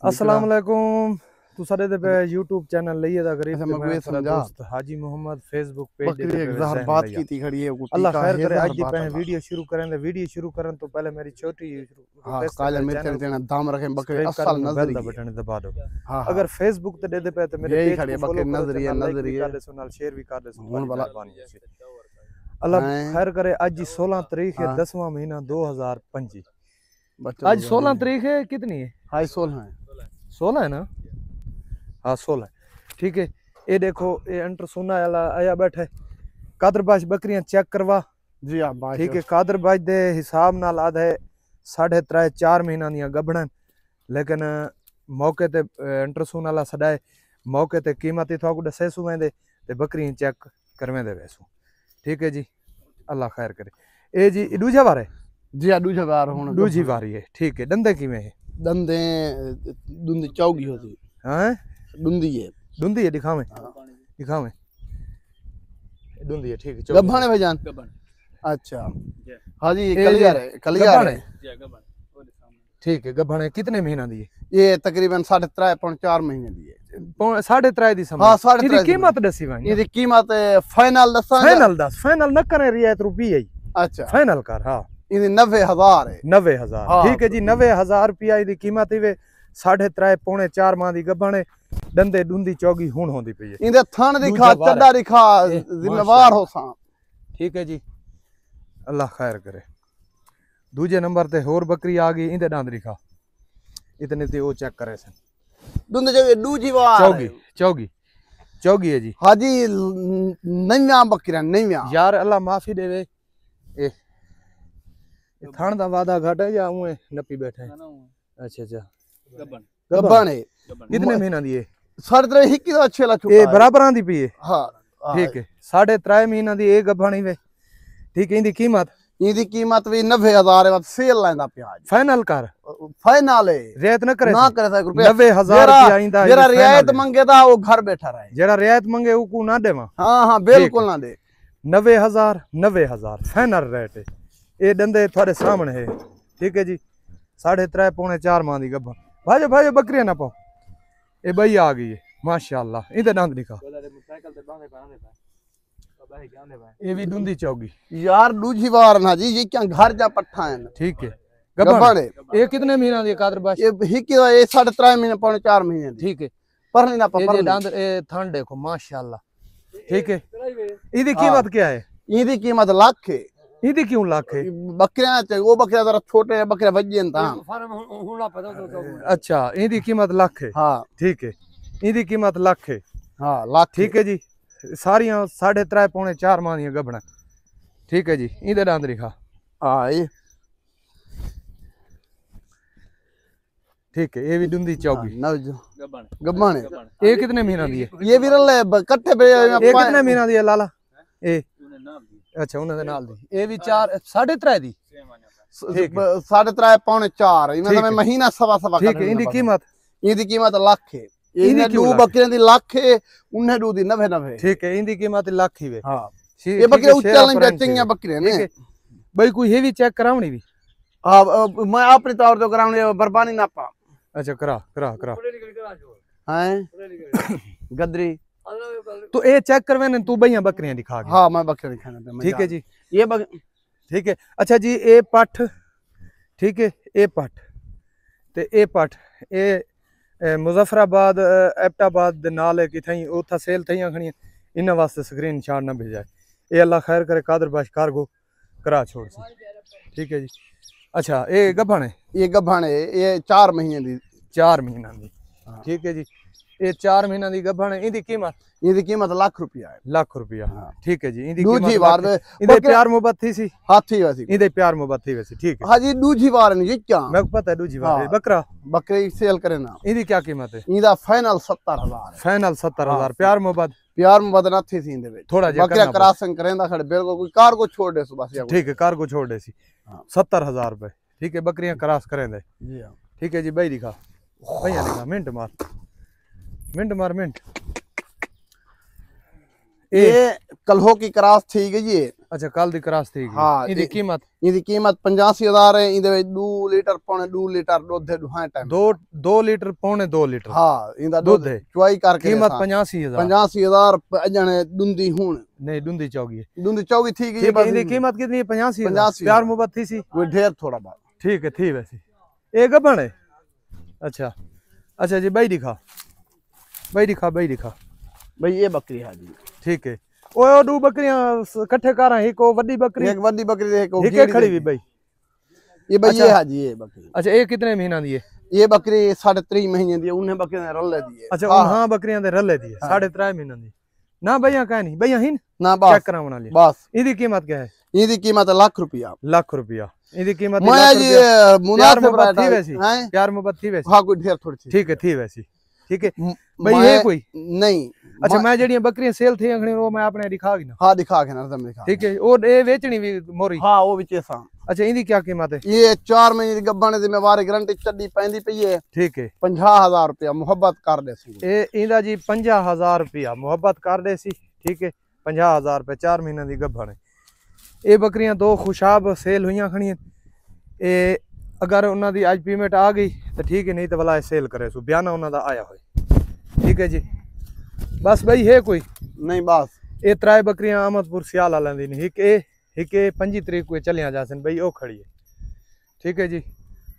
अस्सलाम वालेकुम। तू साडे ते पे YouTube चैनल लइए दा करीब अच्छा, ते मैं मैं समझा दोस्त हाजी मोहम्मद फेसबुक पेज बकरी दे एक पे ज़हर ज़हन बात लइया। की थी खड़ी है अल्लाह टीका खैर है करे। ज़हर आज दी बात पे अल्लाह। वीडियो शुरू करें ते वीडियो शुरू करन तो पहले मेरी छोटी हाँ रिक्वेस्ट है काले मेरे मिर्च चैनल देना को दाम रखें बकरी सब्सक्राइब असल करन बेल दा नजरी बटन दबा दो। हाँ हाँ अगर फेसबुक ते दे पे तो मेरे यही पेज खड़ी को है फॉलो बकरी करो ते नजरी है लाइक भी नजरी है कर दे सो नाल शेयर भी कर दे सो हुन भला अल्लाह हैं खैर करे। आज जी 16 तारीख है हाँ 10वां महीना 2025। बच्चा आज 16 तारीख है कितनी है? हाई सोल है 16 है ना? हाँ 16 ठीक है। ये देखो ये अंटर सोना वाला आया बैठे कादरबाज बकरियां चेक करवा। जी आप बात ठीक है कादरबाज दे हिसाब नाल आधे 3.5-4 महीना दियां गबड़न लेकिन मौके ते अंटर सोना वाला सदाए मौके ते कीमत ही थोक दसे सुवेंदे ते बकरियां चेक करवेंदे वैसू। ठीक है जी अल्लाह खैर करे। ए जी दूजा बार है जी आ दूजा बार हुन दूजी बारी है। ठीक है दंदे किवें है? दंदे दुंदी चौगी होती हैं दुंदी है दुंदी है दिखावें हाँ। दिखावें दुंदी है। ठीक है गब्बन है भाईजान अच्छा हाँ जी ये कलियार है कलियार गब्बन है है। ठीक है गब्बन है। कितने महीना दी है? ये तकरीबन 3.5-4 महीने दी है 3.5 दी समझ। हाँ 3.5 इसकी कीमत दसी वां ये कीमत फाइनल दसा फाइनल दस फाइनल न करे रियायत रुपये ही अच्छा फाइनल कर। हाँ ये 90,000 है 90,000 हाँ। ठीक है जी 90,000 रुपया दी कीमत ही वे 3.5-4 माह दी गब्बन दंदे दुंदी चौगी हुन होंदी पई है। इंदे थन दिखा दूजा बार चड्डा दिखा ए, जिम्मेवार हो सा ठीक है जी अल्लाह खैर करे। दूजे नंबर ते होर बकरी आ गई इंदे दांद दिखा इतने ते वो चेक करे सन दुंदे जगह दूजी बार चौगी चौगी चौगी है जी। हाजी नैया बकरियां नैया यार अल्लाह माफी देवे ए थान दा वादा घट है या उए नपी बैठे हैं? अच्छा अच्छा गब्बन है कितने महीना दी है? 3.5 हिक्की तो अच्छे ला ए चुका बराबर आंदी पई है। हां ठीक है 3.5 महीना दी ए गब्बानी वे। ठीक है इंदी कीमत इंदी कीमत भी 90,000 है सेल लांदा प्याज फाइनल कर फाइनल है रियायत न करे ना करे रुपया 90,000 रुपया इंदा जेरा रियायत मंगेदा वो घर बैठा रहे जेड़ा रियायत मंगे ऊ को ना देवा। हां हां बिल्कुल ना दे 90,000 फाइनल रेट है। ये दंदे थोड़े सामने है। ठीक है जी 3.5-4 माह दी गब्बन भाजो भाजो बकरियां ना पाओ। ये बई आ गई है माशाअल्लाह इधर दांत दिखा ये भी दुंदी चौगी यार दूजी बार ना जी ये क्या घर जा पट्ठा है ठीक है गब्बन गब्बन है ये कितने महीना दी कादरबाश? ये हिक्की तो ये 3.5 महीने 4 महीने दी ठीक है पर नहीं ना ये पर दांत ए थन देखो माशाअल्लाह। ठीक है इदी कीमत क्या है? इदी कीमत लाख है इदी क्यों लाख है? बकरियां चाहिए वो बकरियां जरा छोटे बकरियां वजन ता अच्छा इदी कीमत लाख है। हां ठीक है इदी कीमत लाख है। हां लाख ठीक है जी सारियां 3.5-4 माह दी गबना। ठीक है जी इधर दांत दिखा हां ये ठीक है ये भी दुंदी चौगी गब्बन है ये कितने महीना दी है? ये भी रले कट्ठे पे ये कितने महीना दी है लाला? ए अच्छा उन्हें दे नाल दी ये भी 3.5 दी 3.5-4 इनमें मैं महीना सवा ठीक है इंदी कीमत इनकी कीमत लाख है इन्हें दो बकरियां दी लाख है उन्हें दो दी 90 ठीक है इंदी कीमत लाख ही वे। हां ये बकरियां उच्चा नहीं बेचेंगे बकरियां ने भाई कोई हेवी चेक करावनी भी? हां मैं अपने तौर पे करावनी बर्बानी ना पा अच्छा करा करा करा हैं गदरी तो ये चेक करवे ने तू भैया बकरियां दिखा के। हां मैं बकरियां दिखाना पे ठीक है जी ये ठीक है। अच्छा जी ए पठ ठीक है ए पठ ते ए पठ ए मुजफ्फराबाद एबटाबाद दे नाल है कि थई उथा सेल थईयां खणियां इन वास्ते स्क्रीन शॉट ना भेजाए। ए अल्लाह खैर करे कादरबाश कार्गो करा छोड़ सी। ठीक है जी अच्छा ए गब्बन है ये गब्बन है ये 4 महीने दी 4 महीना दी। ठीक है जी ये 4 महीना दी गब्बन है इंदी कीमत लाख रुपया है लाख रुपया। ठीक है जी इंदी दूजी बार इंदे प्यार मोहब्बत थी सी हाथी वैसी इंदे प्यार मोहब्बत थी वैसी। ठीक है हाजी दूजी बार नहीं ये क्या मैं पता है दूजी बार बकरा बकरी सेल करे ना इंदी क्या कीमत है? इंदा फाइनल 70,000 फाइनल 70,000 प्यार मोहब्बत ना थी इंदे विच थोड़ा जिहा बकरियां क्रॉसिंग करेंदा खड़े बिल्कुल कोई कार को छोड़ दे सुबह ठीक है कार को छोड़ दे सी 70,000 रुपए। ठीक है बकरियां क्रॉस करें दे जी हां ठीक है जी भाई दिखा भैया दिखा मिनट मार मिनट ये कल्हो की क्रॉस थी गई है। अच्छा कल दी क्रॉस थी हाँ इदी कीमत 85,000 है। इंदे 2 लीटर पौने 2 लीटर दूध है दुहां टाइम 2 लीटर पौने 2 लीटर हाँ इंदा दूध दूध है चुआई करके कीमत 85,000 85,000 अजने दुंदी हुन नहीं दुंदी चौगी है दुंदी चौगी थी गई ठीक है इदी कीमत कितनी है 85,000 प्यार मोहब्बत थी सी कोई ढेर थोड़ा बात ठीक है थी वैसे एक गबन है अच्छा अच्छा जी भाई दिखा भाई ये बकरी है जी ठीक है ओ दो बकरियां इकट्ठे कर रहा एक वड्डी बकरी एक बड़ी बकरी एक एक खड़ी हुई भाई ये भाई अच्छा। ये है जी ये बकरी अच्छा ये कितने महीना दी है ये बकरी 3.5 महीने दी उन्हें बकरी ने रल दी है अच्छा हां बकरियां दे रले दी है 3.5 महीना दी ना भैया कह नहीं भैया हिन ना चेक बस करावना लिया बस इदी कीमत क्या है इदी कीमत लाख रुपया इदी कीमत मैं जी मुनासिब मुनासिब थी वैसी हैं प्यार मोहब्बत थी वैसी हां कोई ढेर थोड़ी थी ठीक है थी वैसी ठीक है भाई है कोई नहीं अच्छा मैं जेडी बकरियां सेल थी अंगणी वो मैं आपने दिखा ना हां दिखा के ना तुम दिखा ठीक है और ये बेचनी भी मोरी हां वो विच सा अच्छा इदी क्या कीमत है ये 4 महीने की गब्बन जिम्मेवारी गारंटी चड्डी पैंदी पई है ठीक है 50,000 रुपया मोहब्बत कर दे सी ए इंदा जी 50,000 रुपया मोहब्बत कर दे सी ठीक है 50,000 रुपया 4 महीना दी गब्बन है ये बकरियां दो खुशाब सेल हुई खड़ियां ए अगर उन्हों की अज पेमेंट आ गई तो ठीक है नहीं तो भला सेल करे सो बयाना उन्होंने आया हो ठीक है जी बस भाई है कोई नहीं बस ये 3 बकरियां अहमदपुर सियाल वाले दी एक 25 तरीक को चलिया जा सन भाई वो खड़ी है ठीक है जी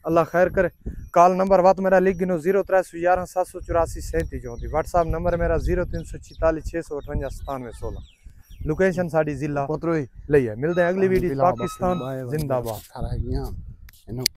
अल्लाह खैर करे कॉल नंबर बात मेरा लिख गिनो 0311 784 37 34 व्हाट्सएप नंबर मेरा 0346 658 97 16 लोकेशन साड़ी जिला पोतरोई लई है मिलते हैं अगली वीडियो पाकिस्तान जिंदाबाद